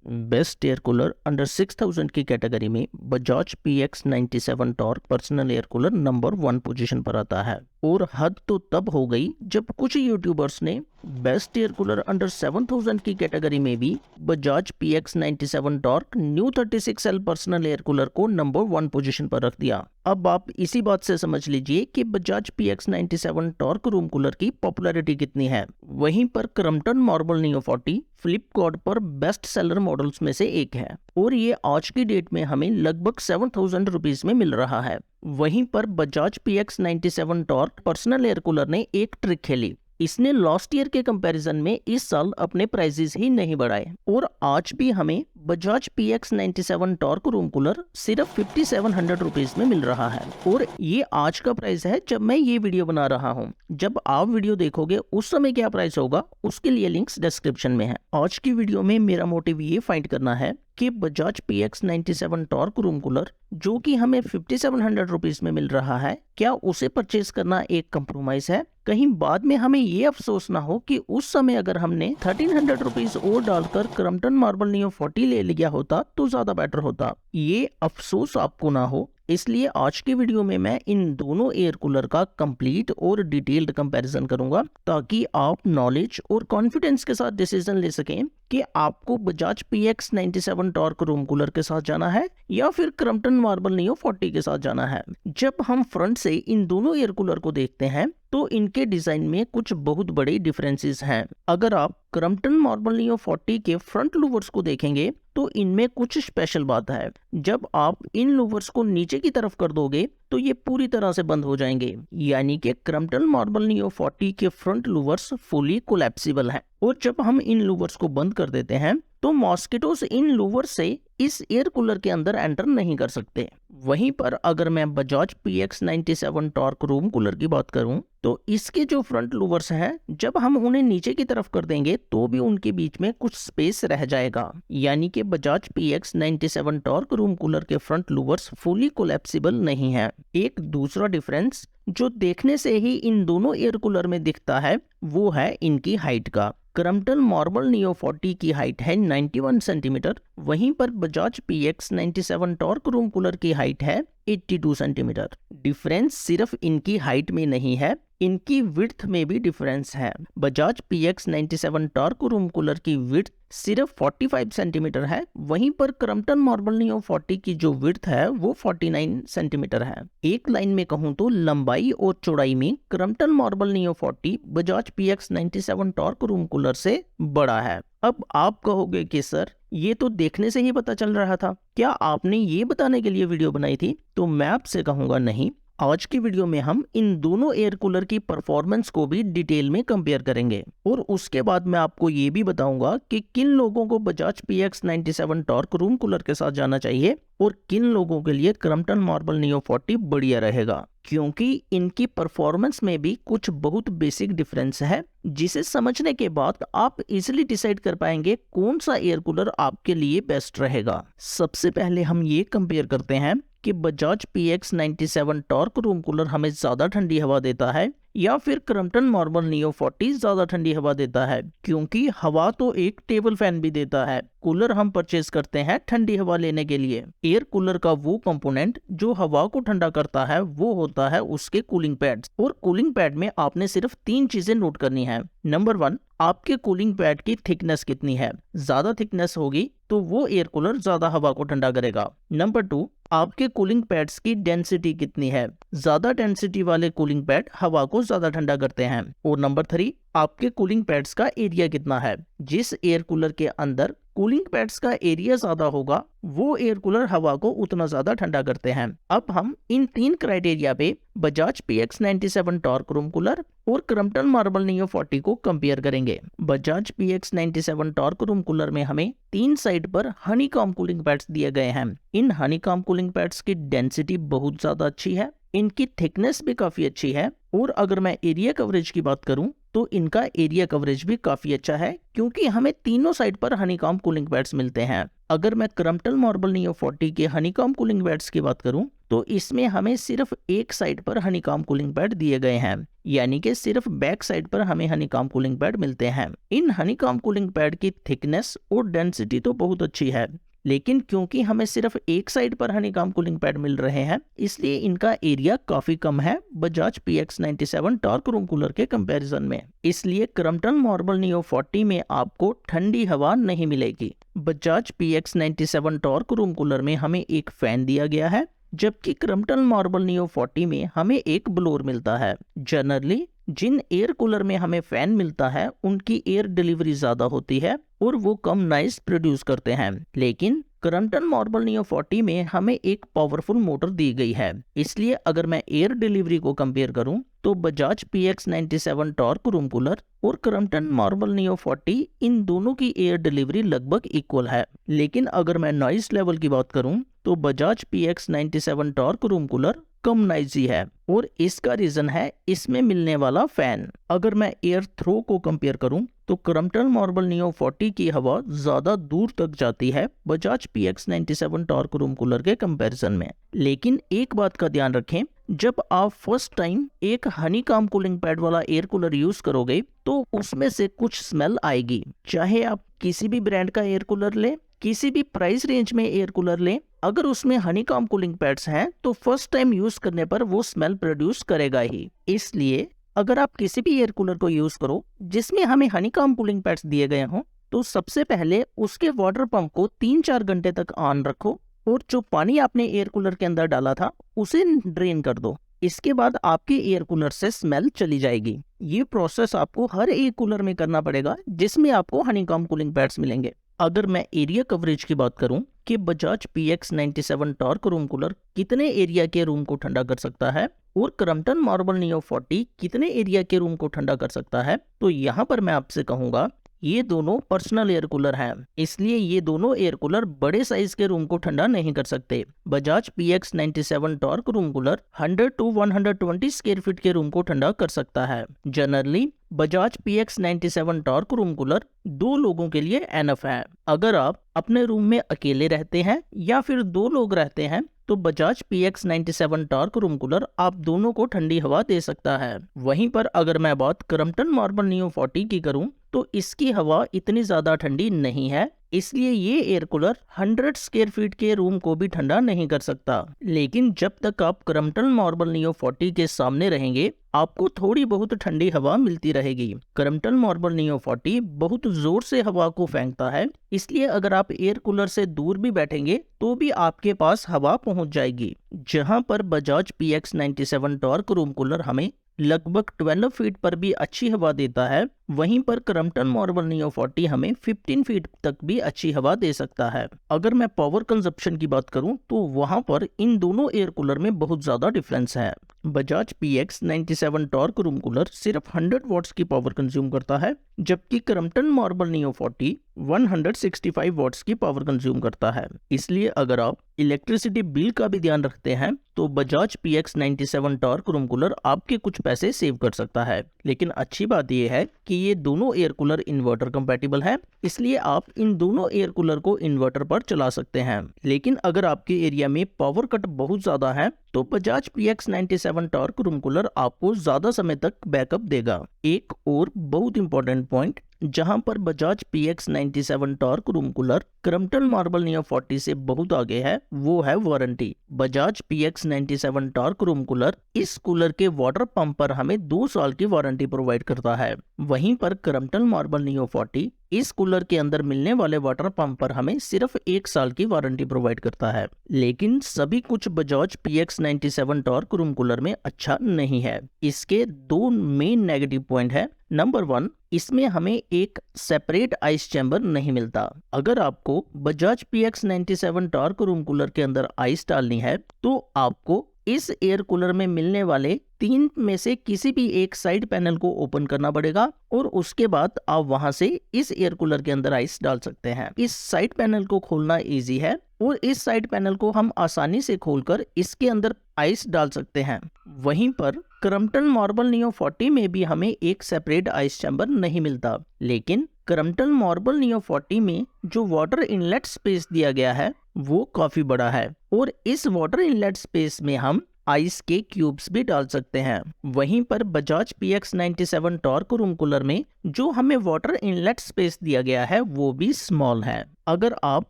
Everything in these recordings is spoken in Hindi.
बेस्ट एयर कूलर अंडर 6000 की कैटेगरी में Bajaj PX97 torque personal air cooler number 1 position पर आता है। और हद तो तब हो गई जब कुछ यूट्यूबर्स ने बेस्ट एयर कूलर अंडर 7000 की कैटेगरी में भी Bajaj PX97 torque new 36L personal air cooler को नंबर 1 पोजीशन पर रख दिया। अब आप इसी बात से समझ लीजिए कि Bajaj PX97 torque room cooler की पॉपुलैरिटी कितनी है। वहीं पर क्रम्पटन मार्बल नियो 40 फ्लिपकार्ट पर बेस्ट सेलर मॉडल्स में से एक है और ये आज की डेट में हमें लगभग 7000 रुपीज में मिल रहा है। वहीं पर Bajaj PX97 torque personal air cooler ने एक ट्रिक खेली। इसने लास्ट ईयर के कंपैरिजन में इस साल अपने प्राइसेस ही नहीं बढ़ाए और आज भी हमें Bajaj PX97 torque room cooler सिर्फ 5700 रुपीज में मिल रहा है। और ये आज का प्राइस है जब मैं ये वीडियो बना रहा हूँ। जब आप वीडियो देखोगे उस समय क्या प्राइस होगा उसके लिए लिंक्स डिस्क्रिप्शन में है। आज की वीडियो में मेरा मोटिव ये फाइंड करना है कि Bajaj PX97 torque room cooler जो कि हमें 5700 रुपीज में मिल रहा है, क्या उसे परचेज करना एक कंप्रोमाइज है? कहीं बाद में हमें ये अफसोस ना हो कि उस समय अगर हमने 1300 रुपीज और डालकर क्रम्पटन मार्बल नियो 40 ले लिया होता तो ज्यादा बेटर होता। ये अफसोस आपको ना हो, इसलिए आज की वीडियो में मैं इन दोनों एयर कूलर का कंप्लीट और डिटेल्ड कंपैरिजन करूंगा ताकि आप नॉलेज और कॉन्फिडेंस के साथ डिसीजन ले सकें कि आपको Bajaj PX97 torque room cooler के साथ जाना है या फिर क्रम्पटन मार्बल नियो 40 के साथ जाना है। जब हम फ्रंट से इन दोनों एयर कूलर को देखते हैं तो इनके डिजाइन में कुछ बहुत बड़े डिफरेंसेस हैं। अगर आप क्रम्पटन मार्बल नियो 40 के फ्रंट लूवर्स को देखेंगे तो इनमें कुछ स्पेशल बात है। जब आप इन लूवर्स को नीचे की तरफ कर दोगे तो ये पूरी तरह से बंद हो जाएंगे, यानी कि क्रम्पटन मार्बल नियो 40 के फ्रंट लूवर्स फुली कोलैप्सिबल हैं। और जब हम इन लूवर्स को बंद कर देते हैं तो मॉस्किटोस इन लूवर से इस एयर कूलर के अंदर एंटर नहीं कर सकते। वहीं पर अगर मैं Bajaj PX97 torque room cooler की बात करूं तो इसके जो फ्रंट लूवर्स हैं जब हम उन्हें नीचे की तरफ कर देंगे तो भी उनके बीच में कुछ स्पेस रह जाएगा, यानी कि Bajaj PX97 torque room cooler के फ्रंट लूवर्स फुली कोलैप्सिबल नहीं है। एक दूसरा डिफरेंस जो देखने से ही इन दोनों एयर कूलर में दिखता है वो है इनकी हाइट का। क्रम्पटन मार्बल नियो 40 की हाइट है 91 सेंटीमीटर, वहीं पर Bajaj PX97 torque room cooler की हाइट है 82 सेंटीमीटर। डिफरेंस सिर्फ इनकी हाइट में नहीं है, इनकी विड्थ में भी डिफरेंस है। Bajaj PX97 torque room cooler की विड्थ सिर्फ 45 सेंटीमीटर है, वहीं पर क्रम्पटन मार्बल नियो 40 की जो विड्थ है वो 49 सेंटीमीटर है। एक लाइन में कहूं तो लंबाई और चौड़ाई में Crompton marble neo 40 Bajaj PX97 torque room cooler से बड़ा है। अब आप कहोगे कि सर ये तो देखने से ही पता चल रहा था, क्या आपने ये बताने के लिए वीडियो बनाई थी? तो मैं आपसे कहूंगा नहीं। आज की वीडियो में हम इन दोनों एयर कूलर की परफॉर्मेंस को भी डिटेल में कंपेयर करेंगे और उसके बाद मैं आपको ये भी बताऊंगा कि किन लोगों को Bajaj PX97 torque room cooler के साथ जाना चाहिए और किन लोगों के लिए क्रम्पटन मार्बल नियो 40 बढ़िया रहेगा, क्योंकि इनकी परफॉर्मेंस में भी कुछ बहुत बेसिक डिफरेंस है जिसे समझने के बाद आप इजीली डिसाइड कर पाएंगे कौन सा एयर कूलर आपके लिए बेस्ट रहेगा। सबसे पहले हम ये कंपेयर करते हैं कि Bajaj PX97 torque room cooler हमें ज्यादा ठंडी हवा देता है या फिर क्रम्पटन मार्बल नियो 40 ज्यादा ठंडी हवा देता है, क्योंकि हवा तो एक टेबल फैन भी देता है। कूलर हम परचेज करते हैं ठंडी हवा लेने के लिए। एयर कूलर का वो कंपोनेंट जो हवा को ठंडा करता है वो होता है उसके कूलिंग पैड्स। और कूलिंग पैड में आपने सिर्फ 3 चीजें नोट करनी है। नंबर 1, आपके कूलिंग पैड की थिकनेस कितनी है। ज्यादा थिकनेस होगी तो वो एयर कूलर ज्यादा हवा को ठंडा करेगा। नंबर 2, आपके कूलिंग पैड्स की डेंसिटी कितनी है। ज्यादा डेंसिटी वाले कूलिंग पैड हवा को ज्यादा ठंडा करते हैं। और नंबर 3, आपके कूलिंग पैड्स का एरिया कितना है। जिस एयर कूलर के अंदर कूलिंग पैड्स का एरिया ज्यादा होगा वो एयर कूलर हवा को उतना ज्यादा ठंडा करते हैं। अब हम इन 3 क्राइटेरिया पे Bajaj PX97 torque room cooler और क्रम्पटन मार्बल नियो 40 को कंपेयर करेंगे। Bajaj PX97 torque room cooler में हमें 3 साइड पर हनीकॉम्ब कूलिंग पैड्स दिए गए हैं। इन हनीकॉम्ब कूलिंग पैड्स की डेंसिटी बहुत ज्यादा अच्छी है, इनकी थिकनेस भी काफी अच्छी है और अगर मैं एरिया कवरेज की बात करूं तो इनका एरिया कवरेज भी काफी अच्छा है, क्योंकि हमें तीनों साइड पर हनीकॉम्ब कूलिंग पैड्स मिलते हैं। अगर मैं क्रम्पटन मार्बल नियो 40 के हनीकॉम्ब कूलिंग पैड्स की बात करूं तो इसमें हमें सिर्फ एक साइड पर हनीकॉम्ब कूलिंग पैड दिए गए हैं, यानी कि सिर्फ बैक साइड पर हमें हनीकॉम्ब कूलिंग पैड मिलते हैं। इन हनीकॉम्ब कूलिंग पैड की थिकनेस और डेंसिटी तो बहुत अच्छी है, लेकिन क्योंकि हमें सिर्फ एक साइड पर हनीकॉम्ब कूलिंग पैड मिल रहे हैं, इसलिए इनका एरिया काफी कम है Bajaj PX97 torque room cooler के कंपैरिजन में। इसलिए क्रम्पटन मार्बल नियो 40 में आपको ठंडी हवा नहीं मिलेगी। Bajaj PX97 torque room cooler में हमें एक फैन दिया गया है, जबकि क्रम्पटन मार्बल नियो 40 में हमें एक ब्लोअर मिलता है। जनरली जिन एयर कूलर में हमें फैन मिलता है उनकी एयर डिलीवरी ज्यादा होती है और वो कम नॉइस प्रोड्यूस करते हैं, लेकिन क्रम्पटन मार्बल नियो 40 में हमें एक पावरफुल मोटर दी गई है। इसलिए अगर मैं एयर डिलीवरी को कंपेयर करूं तो Bajaj PX97 torque room cooler और क्रम्पटन मार्बल नियो 40 इन दोनों की एयर डिलीवरी लगभग इक्वल है। लेकिन अगर मैं नॉइस लेवल की बात करूं तो Bajaj PX97 torque room cooler कम नॉइजी है और इसका रीजन है इसमें मिलने वाला फैन। अगर मैं एयर थ्रो को कंपेयर करूं तो क्रम्पटन मार्बल नियो 40 की हवा ज्यादा दूर तक जाती है Bajaj PX97 torque room cooler के कंपैरिजन में। लेकिन एक बात का ध्यान रखें, जब आप फर्स्ट टाइम एक हनीकॉम्ब कूलिंग पैड वाला एयर कूलर यूज करोगे तो उसमें से कुछ स्मेल आएगी। चाहे आप किसी भी ब्रांड का एयर कूलर ले, किसी भी प्राइस रेंज में एयर कूलर ले, अगर उसमें हनीकॉम्ब कूलिंग पैड्स हैं तो फर्स्ट टाइम यूज करने पर वो स्मेल प्रोड्यूस करेगा ही। इसलिए अगर आप किसी भी एयर कूलर को यूज करो जिसमें हमें हनीकॉम्ब कूलिंग पैड्स दिए गए हों, तो सबसे पहले उसके वाटर पंप को 3-4 घंटे तक ऑन रखो और जो पानी आपने एयर कूलर के अंदर डाला था उसे ड्रेन कर दो। इसके बाद आपके एयर कूलर से स्मेल चली जाएगी। ये प्रोसेस आपको हर एक कूलर में करना पड़ेगा जिसमें आपको हनीकॉम्ब कूलिंग पैड्स मिलेंगे। अगर मैं एरिया कवरेज की बात करूं कि Bajaj PX97 torque room cooler कितने एरिया के रूम को ठंडा कर सकता है और क्रम्पटन मार्बल नियो 40 कितने एरिया के रूम को ठंडा कर सकता है, तो यहाँ पर मैं आपसे कहूंगा ये दोनों पर्सनल एयर कूलर हैं, इसलिए ये दोनों एयर कूलर बड़े साइज के रूम को ठंडा नहीं कर सकते। Bajaj PX97 torque room cooler 100 to 120 square feet के रूम को ठंडा कर सकता है। Generally Bajaj PX97 torque room cooler 2 लोगों के लिए एनफ है। अगर आप अपने रूम में अकेले रहते हैं या फिर 2 लोग रहते हैं तो Bajaj PX97 torque room cooler आप दोनों को ठंडी हवा दे सकता है। वहीं पर अगर मैं बात क्रम्पटन मार्बल नियो 40 की करूं तो इसकी हवा इतनी ज्यादा ठंडी नहीं है, इसलिए ये एयर कूलर 100 स्क्वायर फीट के रूम को भी ठंडा नहीं कर सकता। लेकिन जब तक आप क्रम्पटन मार्बल नियो 40 के सामने रहेंगे आपको थोड़ी बहुत ठंडी हवा मिलती रहेगी। क्रम्पटन मार्बल नियो 40 बहुत जोर से हवा को फेंकता है, इसलिए अगर आप एयर कूलर से दूर भी बैठेंगे तो भी आपके पास हवा पहुंच जाएगी। जहां पर Bajaj PX97 torque room cooler हमें लगभग 12 फीट पर भी अच्छी हवा देता है, वहीं पर क्रम्पटन मार्बल नियो 40 हमें 15 फीट तक भी अच्छी हवा दे सकता है। अगर मैं पावर कंजप्शन की बात करूं तो वहां पर इन दोनों एयर कूलर में बहुत ज्यादा डिफरेंस है। Bajaj PX97 torque room cooler सिर्फ 100 वॉट्स की पावर कंज्यूम करता है, जबकि क्रम्पटन मार्बल नियो 40 165 वॉट्स की पावर कंज्यूम करता है। इसलिए अगर आप इलेक्ट्रिसिटी बिल का भी ध्यान रखते हैं तो Bajaj PX97 torque room cooler आपके कुछ पैसे सेव कर सकता है। लेकिन अच्छी बात यह है कि ये दोनों एयर कूलर इन्वर्टर कंपैटिबल है, इसलिए आप इन दोनों एयर कूलर को इन्वर्टर पर चला सकते हैं। लेकिन अगर आपके एरिया में पावर कट बहुत ज्यादा है तो Bajaj PX97 torque room cooler आपको ज्यादा समय तक बैकअप देगा। एक और बहुत इंपॉर्टेंट पॉइंट जहां पर Bajaj PX97 torque room cooler Crompton marble neo 40 से बहुत आगे है वो है warranty. Bajaj PX97 torque room cooler इस कूलर के वाटर पंप पर हमें 2 साल की वारंटी प्रोवाइड करता है, वहीं पर क्रम्पटन मार्बल नियो 40 इस कूलर के अंदर मिलने वाले वाटर पंप पर हमें सिर्फ 1 साल की वारंटी प्रोवाइड करता है। लेकिन सभी कुछ Bajaj PX97 torque room cooler में अच्छा नहीं है। इसके 2 मेन नेगेटिव पॉइंट है। नंबर 1, इसमें हमें एक सेपरेट आइस चैम्बर नहीं मिलता। अगर आपको Bajaj PX97 torque room cooler के अंदर आइस डालनी है तो आपको इस एयर कूलर में मिलने वाले 3 में से किसी भी एक साइड पैनल को ओपन करना पड़ेगा और उसके बाद आप वहां से इस एयर कूलर के अंदर आइस डाल सकते हैं। इस साइड पैनल को खोलना इजी है और इस साइड पैनल को हम आसानी से खोलकर इसके अंदर आइस डाल सकते हैं। वहीं पर क्रम्पटन मार्बल नियो 40 में भी हमें एक सेपरेट आइस चैम्बर नहीं मिलता, लेकिन क्रम्पटन मार्बल नियो 40 में जो वाटर इनलेट स्पेस दिया गया है वो काफी बड़ा है और इस वाटर इनलेट स्पेस में हम आइस के क्यूब्स भी डाल सकते हैं। वहीं पर Bajaj PX 97 torque room cooler में जो हमें वाटर इनलेट स्पेस दिया गया है वो भी स्मॉल है। अगर आप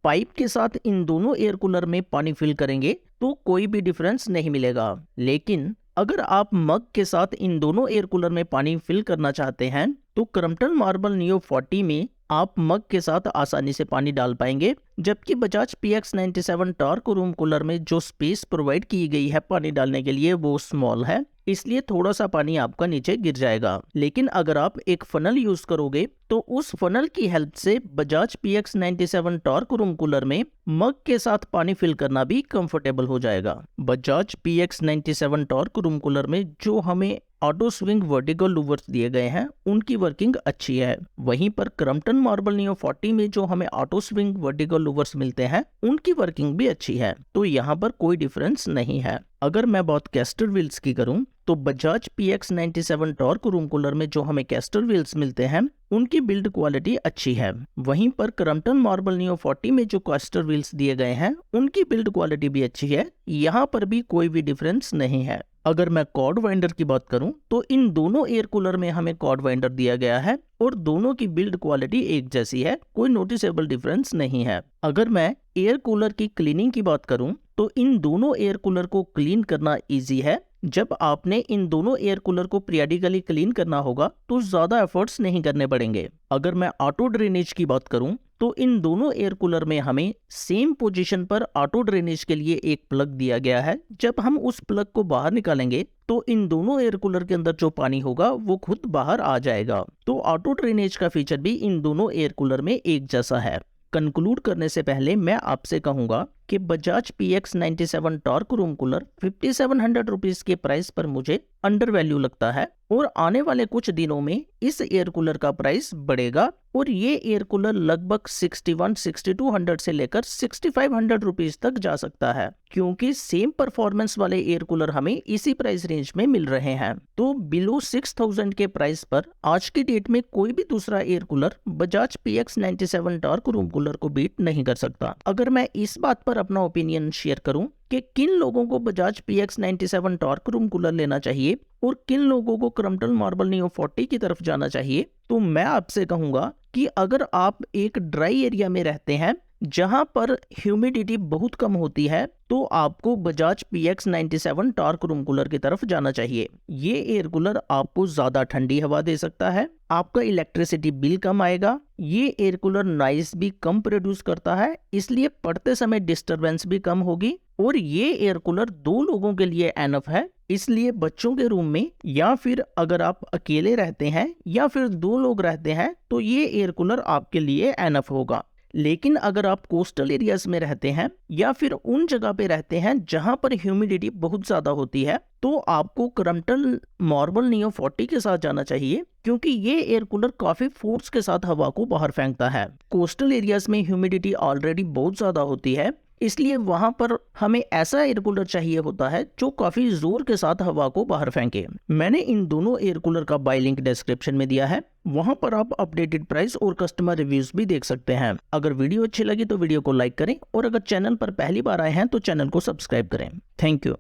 पाइप के साथ इन दोनों एयर कूलर में पानी फिल करेंगे तो कोई भी डिफरेंस नहीं मिलेगा, लेकिन अगर आप मग के साथ इन दोनों एयर कूलर में पानी फिल करना चाहते हैं तो क्रम्पटन मार्बल नियो 40 में आप मग के साथ आसानी से पानी डाल पाएंगे, जबकि Bajaj PX 97 torque room cooler में जो स्पेस प्रोवाइड की गई है पानी डालने के लिए वो स्मॉल है, इसलिए थोड़ा सा पानी आपका नीचे गिर जाएगा। लेकिन अगर आप एक फनल यूज करोगे तो उस फनल की हेल्प से Bajaj PX 97 torque room cooler में मग के साथ पानी फिल करना भी कंफर्टेबल हो जाएगा। Bajaj PX 97 torque room cooler में जो हमें ऑटो स्विंग वर्टिकल लूवर्स दिए गए हैं उनकी वर्किंग अच्छी है। वहीं पर क्रम्पटन मार्बल नियो 40 में जो हमें ऑटो स्विंग वर्टिकल लूवर्स मिलते हैं उनकी वर्किंग भी अच्छी है, तो यहाँ पर कोई डिफरेंस नहीं है। अगर मैं बात कैस्टर व्हील्स की करूं तो Bajaj PX 97 torque room cooler में जो हमें कैस्टर व्हील्स मिलते हैं उनकी बिल्ड क्वालिटी अच्छी है। वहीं पर क्रम्पटन मार्बल नियो 40 में जो कैस्टर व्हील्स दिए गए हैं उनकी बिल्ड क्वालिटी भी अच्छी है, यहाँ पर भी कोई भी डिफरेंस नहीं है। अगर मैं कॉर्ड वाइंडर की बात करूं तो इन दोनों एयर कूलर में हमें कॉर्ड वाइंडर दिया गया है और दोनों की बिल्ड क्वालिटी एक जैसी है, कोई नोटिसेबल डिफरेंस नहीं है। अगर मैं एयर कूलर की क्लीनिंग की बात करूं तो इन दोनों एयर कूलर को क्लीन करना इजी है। जब आपने इन दोनों एयर कूलर को पीरियडिकली क्लीन करना होगा तो ज्यादा एफर्ट्स नहीं करने पड़ेंगे। अगर मैं ऑटो ड्रेनेज की बात करूं तो इन दोनों एयर कूलर में हमें सेम पोजीशन पर ऑटो ड्रेनेज के लिए एक प्लग दिया गया है। जब हम उस प्लग को बाहर निकालेंगे तो इन दोनों एयर कूलर के अंदर जो पानी होगा वो खुद बाहर आ जाएगा। तो ऑटो ड्रेनेज का फीचर भी इन दोनों एयर कूलर में एक जैसा है। कंक्लूड करने से पहले मैं आपसे कहूंगा कि Bajaj PX 97 torque room cooler 5700 rupees के प्राइस पर मुझे अंडर वैल्यू लगता है और आने वाले कुछ दिनों में इस एयर कूलर का प्राइस बढ़ेगा और ये एयर कूलर लगभग 6200 से लेकर 6500 रुपीज तक जा सकता है, क्योंकि सेम परफॉर्मेंस वाले एयर कूलर हमें इसी प्राइस रेंज में मिल रहे हैं। तो बिलो 6000 के प्राइस पर आज की डेट में कोई भी दूसरा air cooler Bajaj PX 97 torque room cooler को बीट नहीं कर सकता। अगर मैं इस बात पर अपना ओपिनियन शेयर करूं कि किन लोगों को Bajaj PX 97 torque room cooler लेना चाहिए और किन लोगों को क्रम्पटन मार्बल नियो 40 की तरफ जाना चाहिए, तो मैं आपसे कहूंगा कि अगर आप एक ड्राई एरिया में रहते हैं जहां पर ह्यूमिडिटी बहुत कम होती है तो आपको Bajaj PX 97 torque room cooler की तरफ जाना चाहिए। ये एयर कूलर आपको ज्यादा ठंडी हवा दे सकता है, आपका इलेक्ट्रिसिटी बिल कम आएगा, ये एयर कूलर नॉइस भी कम प्रोड्यूस करता है, इसलिए पढ़ते समय डिस्टरबेंस भी कम होगी और ये एयर कूलर 2 लोगों के लिए एनफ है। इसलिए बच्चों के रूम में या फिर अगर आप अकेले रहते हैं या फिर 2 लोग रहते हैं तो ये एयर कूलर आपके लिए एनफ होगा। लेकिन अगर आप कोस्टल एरियाज में रहते हैं या फिर उन जगह पे रहते हैं जहां पर ह्यूमिडिटी बहुत ज्यादा होती है तो आपको क्रम्पटन मार्बल नियो 40 के साथ जाना चाहिए, क्योंकि ये एयर कूलर काफी फोर्स के साथ हवा को बाहर फेंकता है। कोस्टल एरियाज में ह्यूमिडिटी ऑलरेडी बहुत ज्यादा होती है, इसलिए वहां पर हमें ऐसा एयर कूलर चाहिए होता है जो काफी जोर के साथ हवा को बाहर फेंके। मैंने इन दोनों एयर कूलर का बाय लिंक डिस्क्रिप्शन में दिया है, वहां पर आप अपडेटेड प्राइस और कस्टमर रिव्यूज भी देख सकते हैं। अगर वीडियो अच्छी लगी तो वीडियो को लाइक करें और अगर चैनल पर पहली बार आए हैं तो चैनल को सब्सक्राइब करें। Thank you.